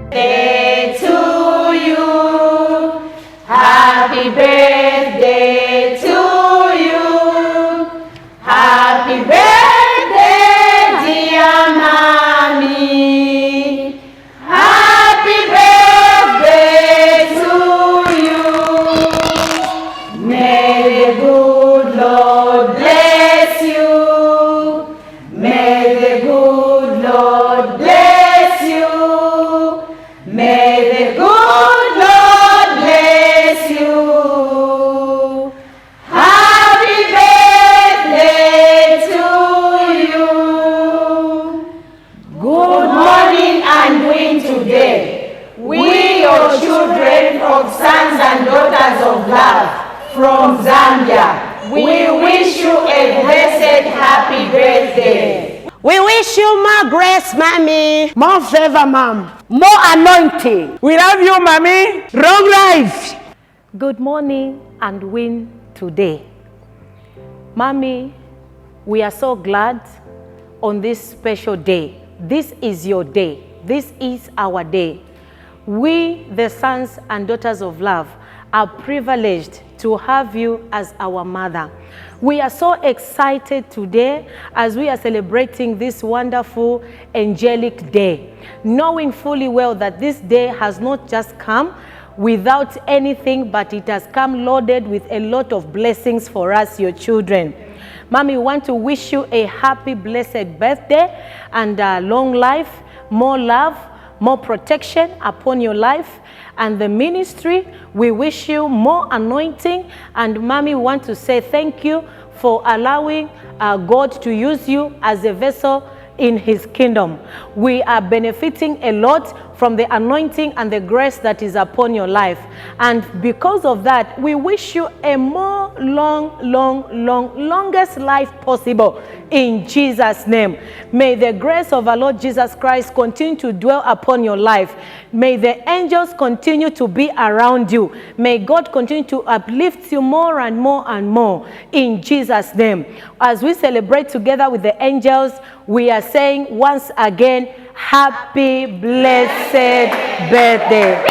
Birthday to you. Happy birthday to you. Happy birthday, dear mommy. Happy birthday to you. May the good Lord bless you. May the good Lord bless you. May the good Lord bless you. Happy birthday to you. Good morning and doing today. We, your children of sons and daughters of love from Zambia, we wish you a blessed happy birthday. We wish you more grace, Mommy. More favor, Mom. More anointing. We love you, Mommy. Long life. Good morning and win today. Mommy, we are so glad on this special day. This is your day. This is our day. We, the sons and daughters of love, are privileged to have you as our mother. We are so excited today as we are celebrating this wonderful angelic day, knowing fully well that this day has not just come without anything, but it has come loaded with a lot of blessings for us, your children. Mommy, we want to wish you a happy, blessed birthday and long life, more love, more protection upon your life and the ministry. We wish you more anointing. And Mommy, we want to say thank you for allowing God to use you as a vessel in his kingdom. We are benefiting a lot from the anointing and the grace that is upon your life. And because of that, we wish you a more longest life possible in Jesus' name. May the grace of our Lord Jesus Christ continue to dwell upon your life. May the angels continue to be around you. May God continue to uplift you more and more and more in Jesus' name. As we celebrate together with the angels, we are saying once again, happy blessed birthday.